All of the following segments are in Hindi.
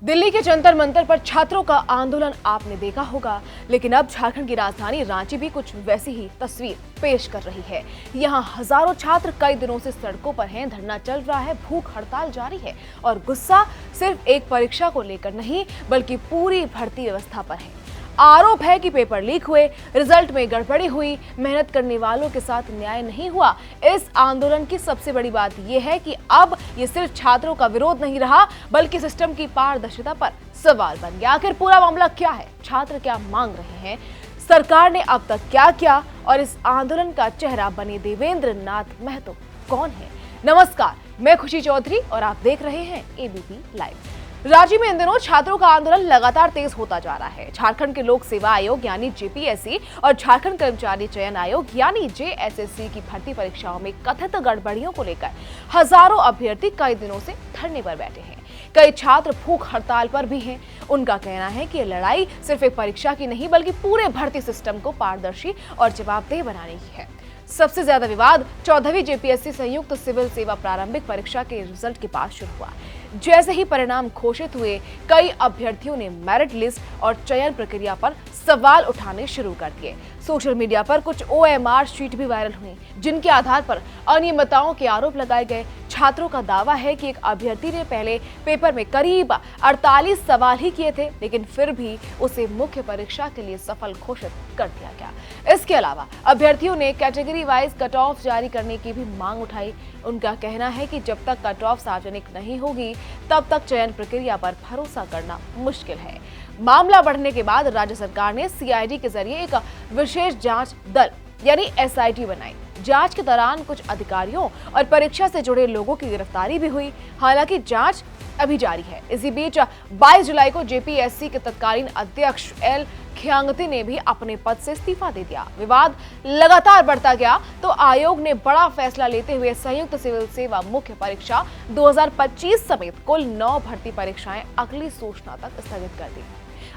दिल्ली के जंतर मंतर पर छात्रों का आंदोलन आपने देखा होगा, लेकिन अब झारखंड की राजधानी रांची भी कुछ वैसी ही तस्वीर पेश कर रही है। यहाँ हजारों छात्र कई दिनों से सड़कों पर हैं, धरना चल रहा है, भूख हड़ताल जारी है और गुस्सा सिर्फ एक परीक्षा को लेकर नहीं बल्कि पूरी भर्ती व्यवस्था पर है। आरोप है कि पेपर लीक हुए, रिजल्ट में गड़बड़ी हुई, मेहनत करने वालों के साथ न्याय नहीं हुआ। इस आंदोलन की सबसे बड़ी बात यह है कि अब ये सिर्फ छात्रों का विरोध नहीं रहा बल्कि सिस्टम की पारदर्शिता पर सवाल बन गया। आखिर पूरा मामला क्या है, छात्र क्या मांग रहे हैं, सरकार ने अब तक क्या किया और इस आंदोलन का चेहरा बने देवेंद्र नाथ महतो कौन है। नमस्कार, मैं खुशी चौधरी और आप देख रहे हैं एबीपी लाइव। राज्य में इन दिनों छात्रों का आंदोलन लगातार तेज होता जा रहा है। झारखंड के लोक सेवा आयोग यानी जेपीएससी और झारखंड कर्मचारी चयन आयोग यानी जेएसएससी की भर्ती परीक्षाओं में कथित गड़बड़ियों को लेकर हजारों अभ्यर्थी कई दिनों से धरने पर बैठे हैं। कई छात्र भूख हड़ताल पर भी हैं। उनका कहना है कि ये लड़ाई सिर्फ एक परीक्षा की नहीं बल्कि पूरे भर्ती सिस्टम को पारदर्शी और जवाबदेह बनाने की है। सबसे ज्यादा विवाद 14वीं जेपीएससी संयुक्त सिविल सेवा प्रारंभिक परीक्षा के रिजल्ट के बाद शुरू हुआ। जैसे ही परिणाम घोषित हुए, कई अभ्यर्थियों ने मेरिट लिस्ट और चयन प्रक्रिया पर सवाल उठाने शुरू कर दिए। सोशल मीडिया पर कुछ ओएमआर शीट भी वायरल हुई जिनके आधार पर अनियमितताओं के आरोप लगाए गए। छात्रों का दावा है कि एक अभ्यर्थी ने पहले पेपर में करीब 48 सवाल ही किए थे, लेकिन फिर भी उसे मुख्य परीक्षा के लिए सफल घोषित कर दिया गया। इसके अलावा अभ्यर्थियों ने कैटेगरी वाइज कट ऑफ जारी करने की भी मांग उठाई। उनका कहना है कि जब तक कट ऑफ सार्वजनिक नहीं होगी तब तक चयन प्रक्रिया पर भरोसा करना मुश्किल है। मामला बढ़ने के बाद राज्य सरकार ने सीआईडी के जरिए एक विशेष जांच दल यानी एसआईटी बनाई। जांच के दौरान कुछ अधिकारियों और परीक्षा से जुड़े लोगों की गिरफ्तारी भी हुई। हालांकि जांच अभी जारी है। इसी बीच 22 जुलाई को जेपीएससी के तत्कालीन अध्यक्ष एल खियांगते ने भी अपने पद से इस्तीफा दे दिया। विवाद लगातार बढ़ता गया तो आयोग ने बड़ा फैसला लेते हुए संयुक्त सिविल सेवा मुख्य परीक्षा 2025 समेत कुल 9 भर्ती परीक्षाएं अगली सूचना तक स्थगित कर दी।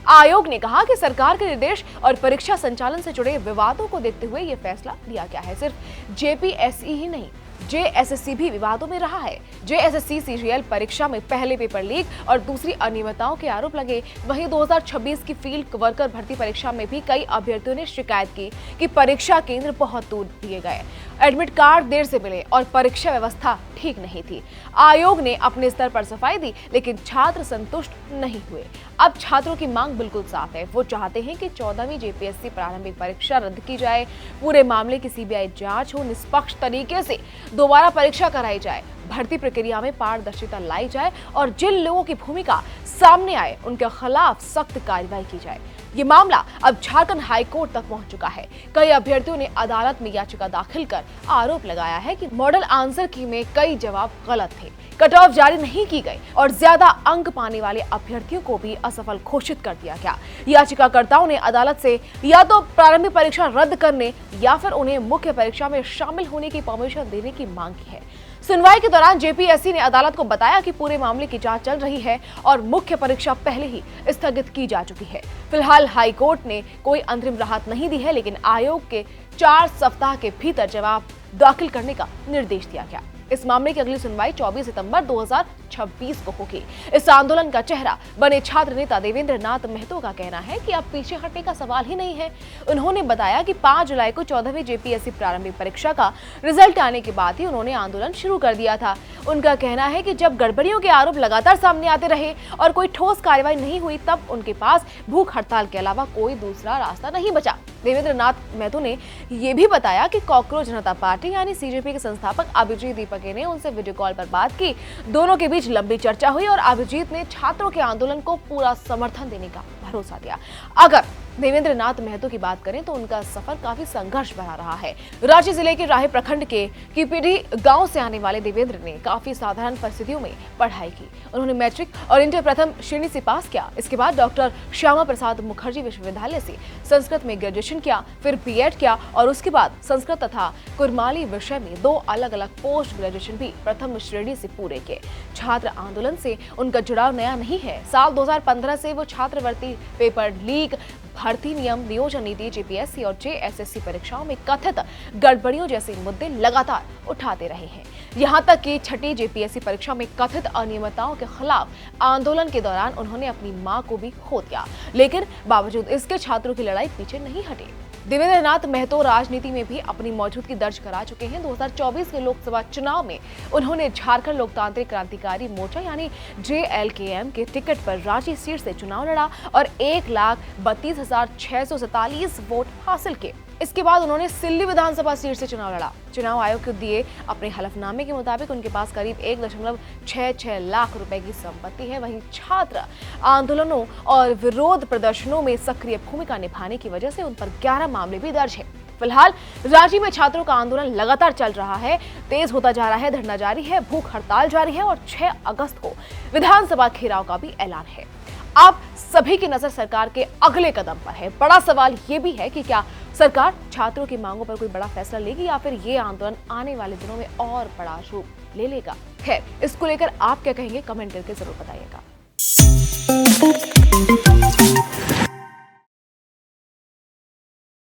आयोग ने कहा कि सरकार के निर्देश और परीक्षा संचालन से जुड़े विवादों को देखते हुए यह फैसला लिया गया है। सिर्फ जेपीएससी ही नहीं, जेएसएससी भी विवादों में रहा है। जेएसएससी सीजीएल परीक्षा में पहले पेपर लीक और दूसरी अनियमितताओं के आरोप लगे। वहीं 2026 की फील्ड वर्कर भर्ती परीक्षा में भी कई अभ्यर्थियों ने शिकायत की कि परीक्षा केंद्र बहुत दूर दिए गए, एडमिट कार्ड देर से मिले और परीक्षा व्यवस्था ठीक नहीं थी। आयोग ने अपने स्तर पर सफाई दी, लेकिन छात्र संतुष्ट नहीं हुए। अब छात्रों की मांग बिल्कुल साफ है। वो चाहते हैं कि 14वीं जेपीएससी प्रारंभिक परीक्षा रद्द की जाए, पूरे मामले की सीबीआई जांच हो, निष्पक्ष तरीके से दोबारा परीक्षा कराई जाए, भर्ती प्रक्रिया में पारदर्शिता लाई जाए और जिन लोगों की भूमिका सामने आए उनके खिलाफ सख्त कार्रवाई की जाए। ये मामला अब झारखंड हाई कोर्ट तक पहुंच चुका है। कई अभ्यर्थियों ने अदालत में याचिका दाखिल कर आरोप लगाया है कि मॉडल आंसर की में कई जवाब गलत थे, कट ऑफ जारी नहीं की गई और ज्यादा अंक पाने वाले अभ्यर्थियों को भी असफल घोषित कर दिया गया। याचिकाकर्ताओं ने अदालत से या तो प्रारंभिक परीक्षा रद्द करने या फिर उन्हें मुख्य परीक्षा में शामिल होने की परमिशन देने की मांग की है। सुनवाई के दौरान जेपीएससी ने अदालत को बताया कि पूरे मामले की जांच चल रही है और मुख्य परीक्षा पहले ही स्थगित की जा चुकी है। फिलहाल हाई कोर्ट ने कोई अंतरिम राहत नहीं दी है, लेकिन आयोग के 4 सप्ताह के भीतर जवाब दाखिल करने का निर्देश दिया गया। इस मामले की अगली सुनवाई 24 सितंबर 2026 को होगी। इस आंदोलन का चेहरा बने छात्र नेता देवेंद्र नाथ महतो का कहना है कि अब पीछे हटने का सवाल ही नहीं है। उन्होंने बताया कि 5 जुलाई को 14वीं जेपीएससी प्रारंभिक परीक्षा का रिजल्ट आने के बाद ही उन्होंने आंदोलन शुरू कर दिया था। उनका कहना है कि जब गड़बड़ियों के आरोप लगातार सामने आते रहे और कोई ठोस कार्रवाई नहीं हुई, तब उनके पास भूख हड़ताल के अलावा कोई दूसरा रास्ता नहीं बचा। देवेंद्र नाथ महतो ने यह भी बताया कि कॉकरोच जनता पार्टी यानी सीजेपी के संस्थापक अभिजीत दीपके ने उनसे वीडियो कॉल पर बात की। दोनों के बीच लंबी चर्चा हुई और अभिजीत ने छात्रों के आंदोलन को पूरा समर्थन देने का भरोसा दिया। अगर देवेंद्र नाथ महतो की बात करें तो उनका सफर काफी संघर्ष भरा रहा है। रांची जिले के राहे प्रखंड के कीपीढ़ी गांव से आने वाले देवेंद्र ने काफी साधारण परिस्थितियों में पढ़ाई की। उन्होंने मैट्रिक और इंटर प्रथम श्रेणी से पास किया। इसके बाद डॉक्टर श्यामा प्रसाद मुखर्जी विश्वविद्यालय से संस्कृत में ग्रेजुएशन किया, फिर बीएड किया और उसके बाद संस्कृत तथा कुरमाली विषय में 2 अलग-अलग पोस्ट ग्रेजुएशन भी प्रथम श्रेणी से पूरे किए। छात्र आंदोलन से उनका जुड़ाव नया नहीं है। साल 2015 से वो छात्रवृत्ति पेपर लीक, भर्ती नियम, नियोजन नीति, जेपीएससी और जेएसएससी परीक्षाओं में कथित गड़बड़ियों जैसे मुद्दे लगातार उठाते रहे हैं। यहां तक कि छठी जेपीएससी परीक्षा में कथित अनियमितताओं के खिलाफ आंदोलन के दौरान उन्होंने अपनी मां को भी खो दिया, लेकिन बावजूद इसके छात्रों की लड़ाई पीछे नहीं हटी। देवेंद्र नाथ महतो राजनीति में भी अपनी मौजूदगी दर्ज करा चुके हैं। 2024 के लोकसभा चुनाव में उन्होंने झारखंड लोकतांत्रिक क्रांतिकारी मोर्चा यानी जेएलकेएम के टिकट पर रांची सीट से चुनाव लड़ा और 1,32,647 वोट हासिल किए। इसके बाद उन्होंने सिल्ली विधानसभा सीट से चुनाव लड़ा। चुनाव आयोग को दिए अपने हलफनामे के मुताबिक उनके पास करीब 1.66 लाख रुपए की संपत्ति है। वहीं छात्र आंदोलनों और विरोध प्रदर्शनों में सक्रिय भूमिका निभाने की वजह से उन पर 11 मामले भी दर्ज है। फिलहाल रांची में छात्रों का आंदोलन लगातार चल रहा है, तेज होता जा रहा है, धरना जारी है, भूख हड़ताल जारी है और 6 अगस्त को विधानसभा घेराव का भी ऐलान है। अब सभी की नजर सरकार के अगले कदम पर है। बड़ा सवाल ये भी है कि क्या सरकार छात्रों की मांगों पर कोई बड़ा फैसला लेगी या फिर ये आंदोलन आने वाले दिनों में और बड़ा रूप ले लेगा। खैर, इसको लेकर आप क्या कहेंगे, कमेंट करके जरूर बताइएगा।